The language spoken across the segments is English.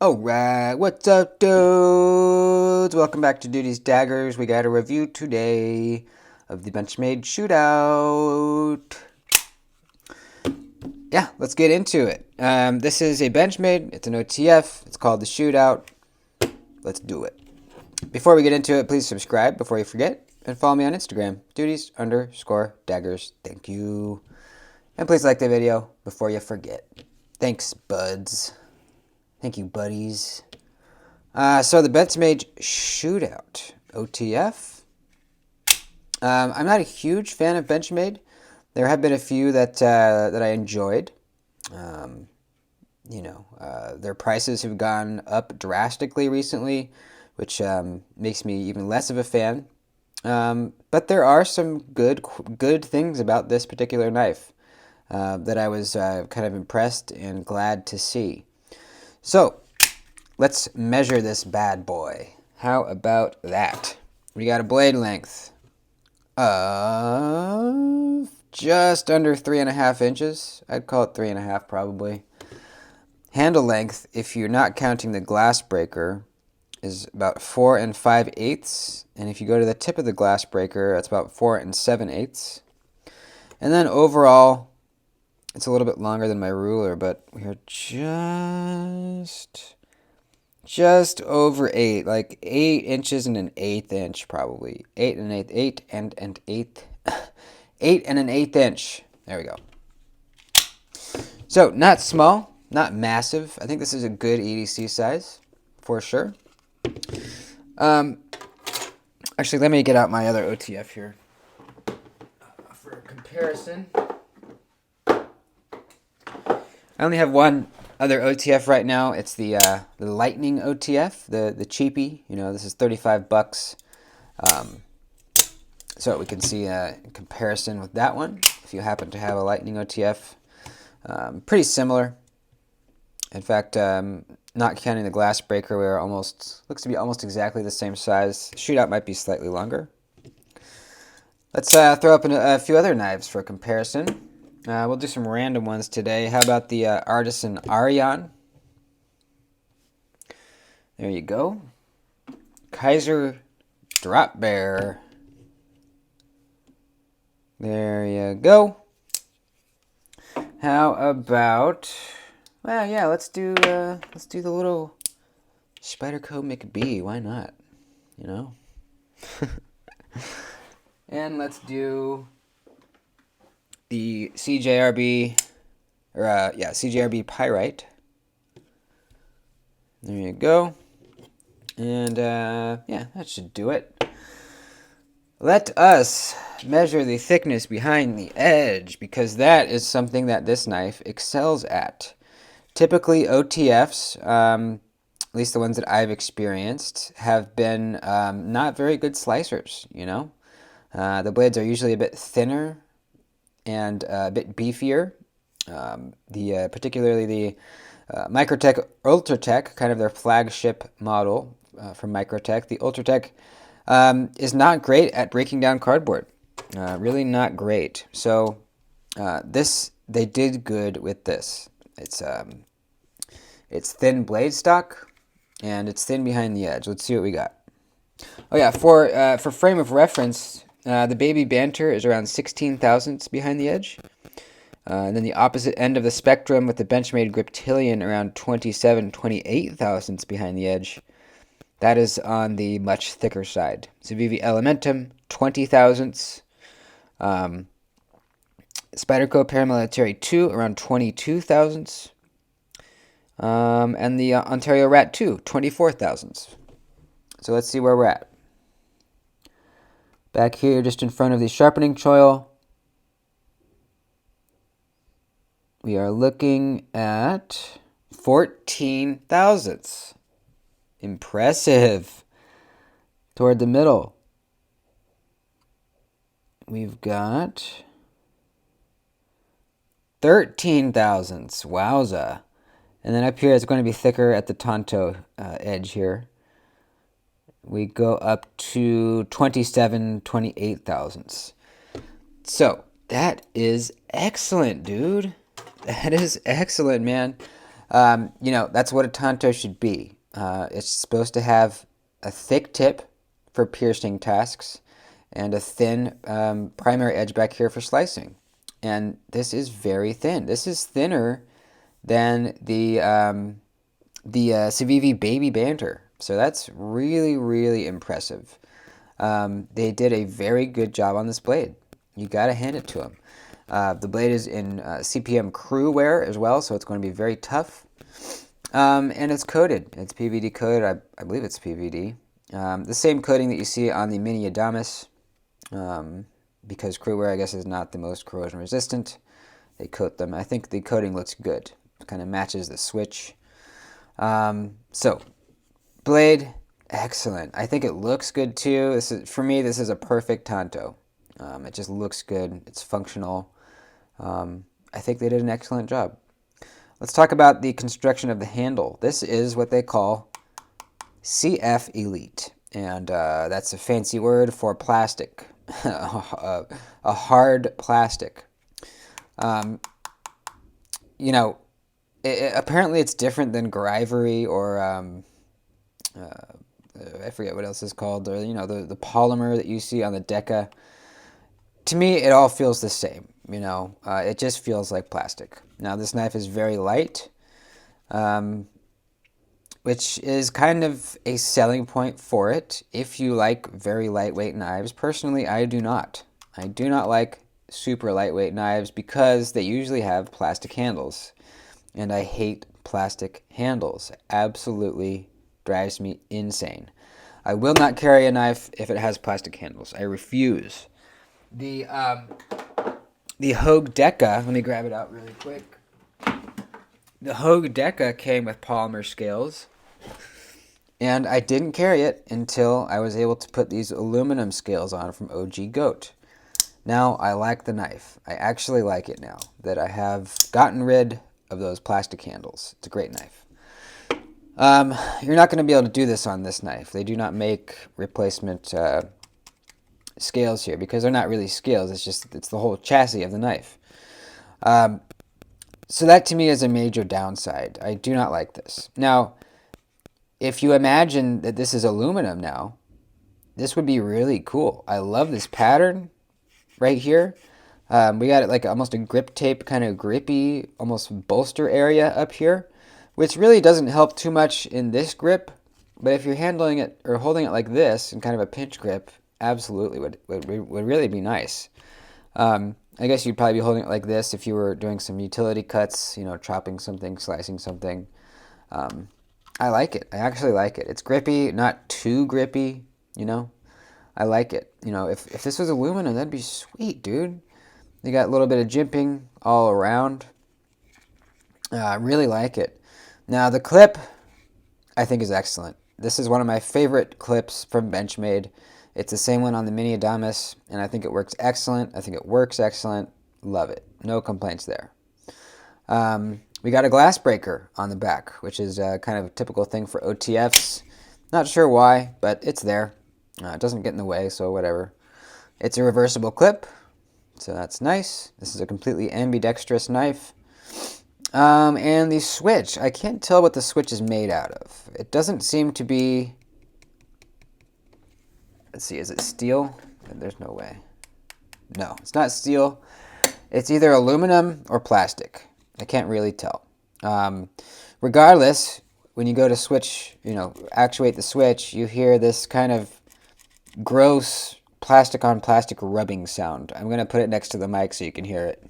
Alright, what's up, dudes? Welcome back to Duty's Daggers. We got a review today of the Benchmade Shootout. Yeah, let's get into it. This is a Benchmade, it's an OTF, it's called the Shootout. Let's do it. Before we get into it, please subscribe before you forget, and follow me on Instagram, duties_daggers. Thank you. And please like the video before you forget. Thanks, buds. Thank you, buddies. So the Benchmade Shootout OTF. I'm not a huge fan of Benchmade. There have been a few that I enjoyed. Their prices have gone up drastically recently, which makes me even less of a fan. But there are some good things about this particular knife that I was kind of impressed and glad to see. So, let's measure this bad boy. How about that? We got a blade length of just under 3.5 inches. I'd call it 3.5 probably. Handle length, if you're not counting the glass breaker, is about 4 5/8. And if you go to the tip of the glass breaker, it's about 4 7/8. And then overall, it's a little bit longer than my ruler, but we're just over 8, like 8 inches and an 1/8 inch probably. 8 and an 1/8, 8 and an 1/8 inch. There we go. So not small, not massive. I think this is a good EDC size for sure. Actually, let me get out my other OTF here for comparison. I only have one other OTF right now. It's the Lightning OTF, the cheapie. You know, this is $35. So we can see in comparison with that one. If you happen to have a Lightning OTF, pretty similar. In fact, not counting the glass breaker, we're looks to be almost exactly the same size. Shootout might be slightly longer. Let's throw up a few other knives for comparison. We'll do some random ones today. How about the Artisan Ariane? There you go. Kaiser Drop Bear. There you go. How about? Well, yeah. Let's do the little Spyderco McBee. Why not? You know. And let's do the CJRB, CJRB Pyrite. There you go. And yeah, that should do it. Let us measure the thickness behind the edge, because that is something that this knife excels at. Typically, OTFs, at least the ones that I've experienced, have been not very good slicers, you know? The blades are usually a bit thinner and a bit beefier. Particularly the Microtech Ultratech, kind of their flagship model from Microtech. The Ultratech is not great at breaking down cardboard. Really not great. So they did good with this. It's thin blade stock, and it's thin behind the edge. Let's see what we got. Oh yeah, for frame of reference, the Baby Banter is around 16 thousandths behind the edge. And then the opposite end of the spectrum with the Benchmade Griptilian around 28 thousandths behind the edge. That is on the much thicker side. So VV Elementum, 20 thousandths. Spyderco Paramilitary 2, around 22 thousandths. And the Ontario Rat 2, 24 thousandths. So let's see where we're at. Back here, just in front of the sharpening choil, we are looking at 14 thousandths. Impressive. Toward the middle, we've got 13 thousandths. Wowza. And then up here, it's going to be thicker at the Tonto edge here. We go up to 28 thousandths. So that is excellent, dude. That is excellent, man. You know, that's what a tanto should be. It's supposed to have a thick tip for piercing tasks and a thin primary edge back here for slicing. And this is very thin. This is thinner than the Civivi Baby Banter. So that's really, really impressive. They did a very good job on this blade. You gotta hand it to them. The blade is in CPM crew wear as well, so it's going to be very tough. And it's coated. It's PVD coated. I believe it's PVD. The same coating that you see on the Mini Adamas, because crew wear, I guess, is not the most corrosion resistant. They coat them. I think the coating looks good. It kind of matches the switch. So, blade, excellent. I think it looks good too. This is, for me, this is a perfect tanto. It just looks good. It's functional. I think they did an excellent job. Let's talk about the construction of the handle. This is what they call CF Elite, and that's a fancy word for plastic, a hard plastic. You know, apparently it's different than Grivery or I forget what else it's called, or you know, the polymer that you see on the Deca. To me, it all feels the same. You know, it just feels like plastic. Now, this knife is very light, which is kind of a selling point for it if you like very lightweight knives. Personally, I do not. I do not like super lightweight knives because they usually have plastic handles, and I hate plastic handles. Absolutely drives me insane. I will not carry a knife if it has plastic handles. I refuse. The Hogue Deca, let me grab it out really quick. The Hogue Deca came with polymer scales, and I didn't carry it until I was able to put these aluminum scales on from OG Goat. Now I like the knife. I actually like it now that I have gotten rid of those plastic handles. It's a great knife. You're not going to be able to do this on this knife. They do not make replacement scales here because they're not really scales. It's the whole chassis of the knife. So that to me is a major downside. I do not like this. Now, if you imagine that this is aluminum now, this would be really cool. I love this pattern right here. We got it like almost a grip tape, kind of grippy, almost bolster area up here, which really doesn't help too much in this grip. But if you're handling it or holding it like this in kind of a pinch grip, absolutely would really be nice. I guess you'd probably be holding it like this if you were doing some utility cuts, you know, chopping something, slicing something. I like it. I actually like it. It's grippy, not too grippy, you know. I like it. You know, if this was aluminum, that'd be sweet, dude. You got a little bit of jimping all around. I really like it. Now, the clip, I think, is excellent. This is one of my favorite clips from Benchmade. It's the same one on the Mini Adamas, and I think it works excellent. I think it works excellent. Love it. No complaints there. We got a glass breaker on the back, which is kind of a typical thing for OTFs. Not sure why, but it's there. It doesn't get in the way, so whatever. It's a reversible clip, so that's nice. This is a completely ambidextrous knife. And the switch, I can't tell what the switch is made out of. It doesn't seem to be... Let's see, is it steel? There's no way. No, it's not steel. It's either aluminum or plastic. I can't really tell. Regardless, when you go to switch, you know, actuate the switch, you hear this kind of gross plastic on plastic rubbing sound. I'm going to put it next to the mic so you can hear it.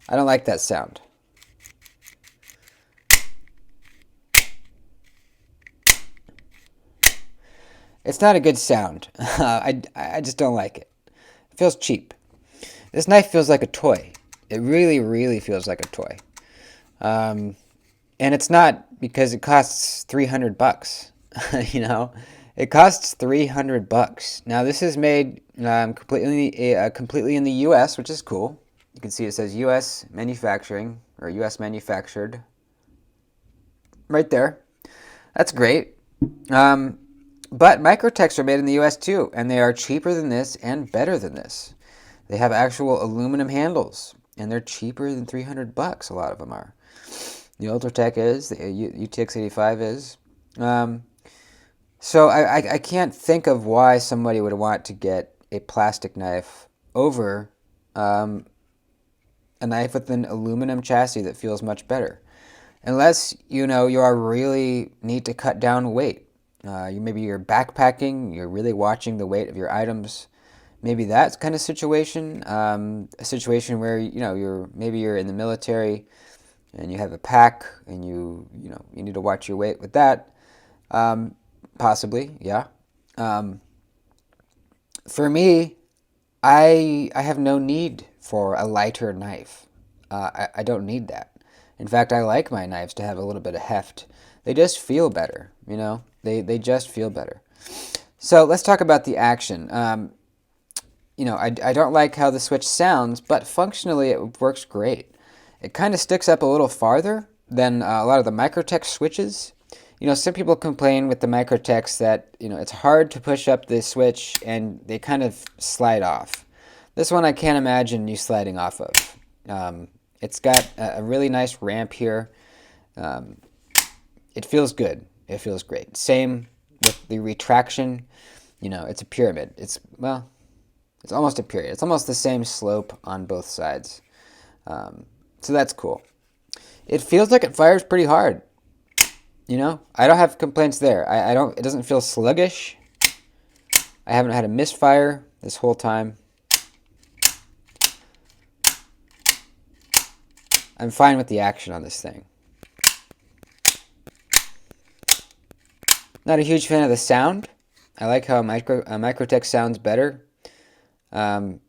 I don't like that sound. It's not a good sound. I just don't like it. It feels cheap. This knife feels like a toy. It really, really feels like a toy. And it's not because it costs $300. You know, it costs $300. Now this is made completely in the U.S., which is cool. You can see it says U.S. manufacturing or U.S. manufactured right there. That's great. But Microtechs are made in the U.S. too, and they are cheaper than this and better than this. They have actual aluminum handles. and they're cheaper than $300. A lot of them are. The Ultratech is, the UTX 85 is. So I can't think of why somebody would want to get a plastic knife over a knife with an aluminum chassis that feels much better. Unless, you are really need to cut down weight. Maybe you're backpacking, you're really watching the weight of your items. Maybe that kind of situation, a situation where, maybe you're in the military and you have a pack and you need to watch your weight with that. Possibly, yeah. For me, I have no need for a lighter knife. I don't need that. In fact, I like my knives to have a little bit of heft. They just feel better, They just feel better. So let's talk about the action. I don't like how the switch sounds, but functionally it works great. It kind of sticks up a little farther than a lot of the Microtech switches. Some people complain with the Microtechs that, it's hard to push up the switch and they kind of slide off. This one I can't imagine you sliding off of. It's got a really nice ramp here. It feels good. It feels great. Same with the retraction. It's a pyramid. It's almost a pyramid. It's almost the same slope on both sides. So that's cool. It feels like it fires pretty hard. I don't have complaints there. It doesn't feel sluggish. I haven't had a misfire this whole time. I'm fine with the action on this thing. Not a huge fan of the sound. I like how a Microtech sounds better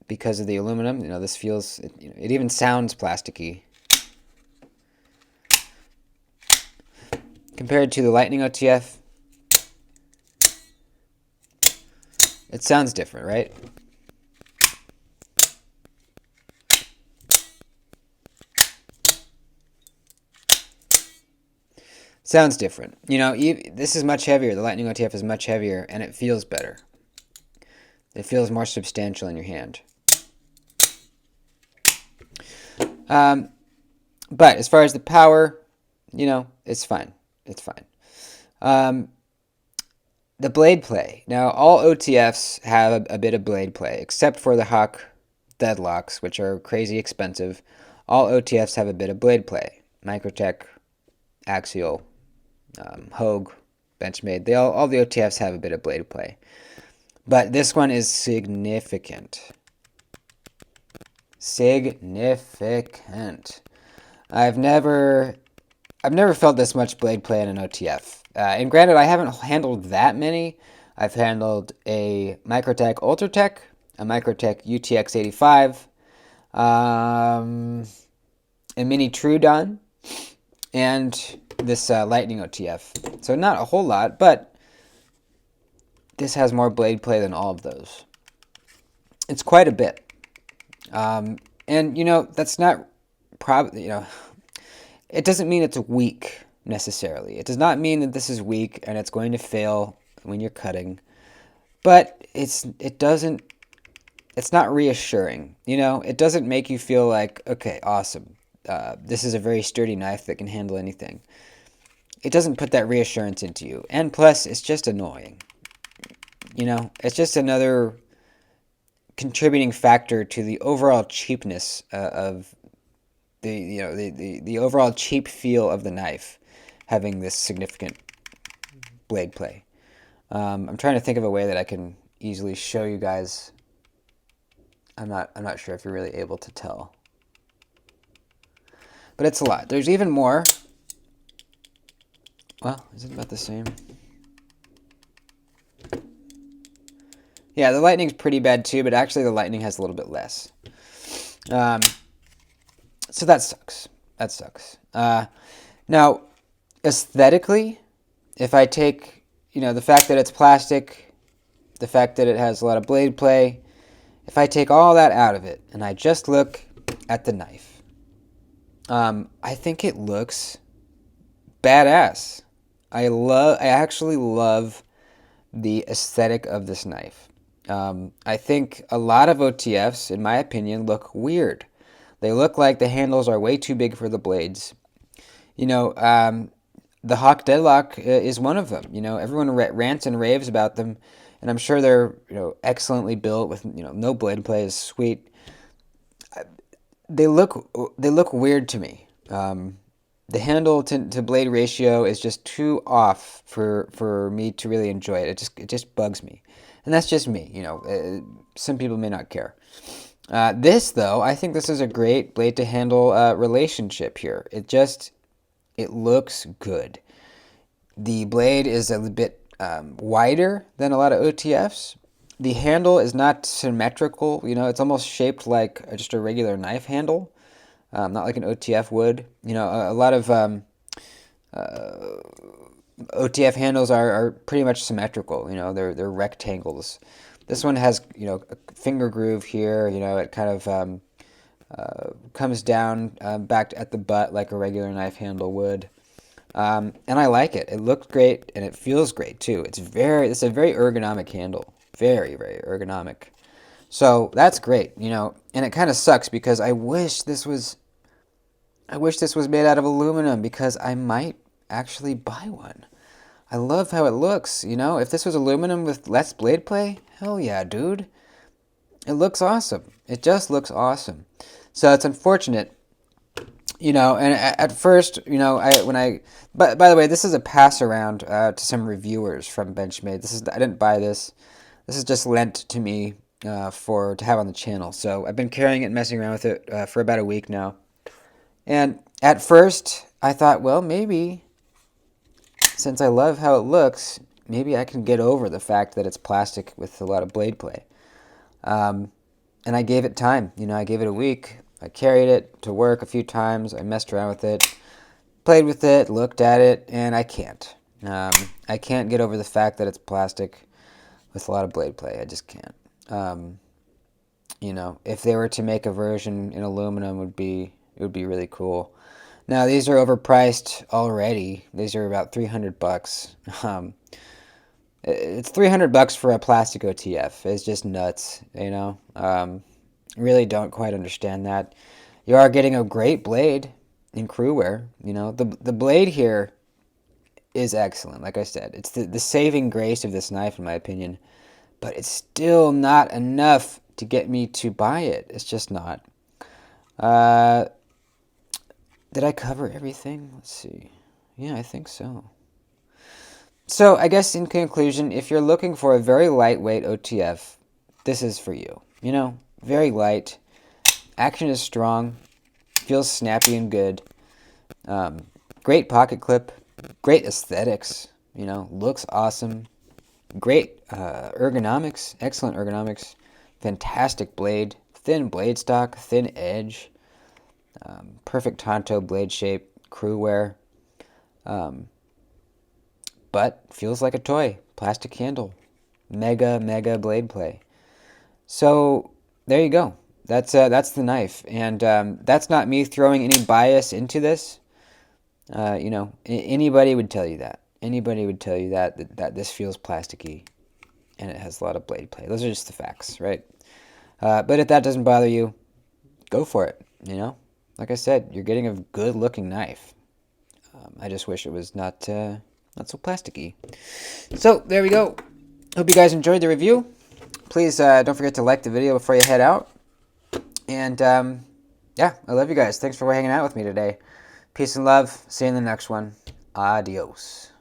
because of the aluminum. This feels, it even sounds plasticky. Compared to the Lightning OTF, it sounds different, right? Sounds different. This is much heavier. The Lightning OTF is much heavier, and it feels better. It feels more substantial in your hand. But as far as the power, it's fine. It's fine. The blade play. Now, all OTFs have a bit of blade play, except for the Hawk deadlocks, which are crazy expensive. All OTFs have a bit of blade play. Microtech, Axial, Hogue, Benchmade. All the OTFs have a bit of blade play. But this one is significant. Significant. I've never felt this much blade play in an OTF. And granted, I haven't handled that many. I've handled a Microtech Ultratech, a Microtech UTX 85, a Mini Trudon, and this Lightning OTF. So not a whole lot, but this has more blade play than all of those. It's quite a bit. And, that's not probably, it doesn't mean it's weak necessarily. It does not mean that this is weak and it's going to fail when you're cutting. But it's not reassuring. It doesn't make you feel like, okay, awesome. This is a very sturdy knife that can handle anything. It doesn't put that reassurance into you. And plus, it's just annoying. It's just another contributing factor to the overall cheapness of the overall cheap feel of the knife, having this significant blade play. I'm trying to think of a way that I can easily show you guys. I'm not sure if you're really able to tell, but it's a lot. There's even more. Well, is it about the same? Yeah, the Lightning's pretty bad too, but actually the Lightning has a little bit less. So that sucks. That sucks. Now, aesthetically, if I take, the fact that it's plastic, the fact that it has a lot of blade play, if I take all that out of it and I just look at the knife, I think it looks badass. I actually love the aesthetic of this knife. I think a lot of OTFs, in my opinion, look weird. They look like the handles are way too big for the blades. You know, the Hawk Deadlock is one of them. You know, everyone rants and raves about them, and I'm sure they're, you know, excellently built with, you know, no blade play is sweet. They look weird to me. The handle to blade ratio is just too off for me to really enjoy it. It just bugs me, and that's just me. You know, some people may not care. This though, I think this is a great blade to handle relationship here. It looks good. The blade is a bit wider than a lot of OTFs. The handle is not symmetrical. You know, it's almost shaped like just a regular knife handle, not like an OTF would. You know, a lot of OTF handles are pretty much symmetrical. You know, they're rectangles. This one has, you know, a finger groove here. You know, it kind of comes down back at the butt like a regular knife handle would. And I like it. It looks great, and it feels great too. It's a very ergonomic handle. Very, very ergonomic. So that's great, you know. And it kind of sucks because I wish this was made out of aluminum, because I might actually buy one. I love how it looks, you know. If this was aluminum with less blade play, hell yeah, dude. It looks awesome. It just looks awesome. So it's unfortunate, you know. And at first, you know, But by the way, this is a pass around to some reviewers from Benchmade. I didn't buy this. This is just lent to me to have on the channel. So I've been carrying it and messing around with it for about a week now. And at first, I thought, well, maybe since I love how it looks, maybe I can get over the fact that it's plastic with a lot of blade play. And I gave it time. You know, I gave it a week. I carried it to work a few times. I messed around with it, played with it, looked at it, and I can't. I can't get over the fact that it's plastic with a lot of blade play. I just can't. You know, if they were to make a version in aluminum, it would be really cool. Now, these are overpriced already. These are about $300. It's $300 for a plastic OTF. It's just nuts, you know. Really don't quite understand that. You are getting a great blade in crew wear. You know, the blade here is excellent. Like I said, it's the saving grace of this knife, in my opinion. But it's still not enough to get me to buy it. It's just not. Did I cover everything? Let's see. Yeah, I think so. So I guess in conclusion, if you're looking for a very lightweight OTF, this is for you. You know, very light. Action is strong. Feels snappy and good. Great pocket clip. Great aesthetics. You know, looks awesome. Great ergonomics. Excellent ergonomics. Fantastic blade. Thin blade stock. Thin edge. Perfect Tonto blade shape. Crew wear. But feels like a toy. Plastic handle. Mega blade play. So there you go. That's the knife, and that's not me throwing any bias into this. You know, anybody would tell you that. Anybody would tell you that this feels plasticky, and it has a lot of blade play. Those are just the facts, right? But if that doesn't bother you, go for it. You know, like I said, you're getting a good-looking knife. I just wish it was not so plasticky. So there we go. Hope you guys enjoyed the review. Please don't forget to like the video before you head out. And yeah, I love you guys. Thanks for hanging out with me today. Peace and love. See you in the next one. Adios.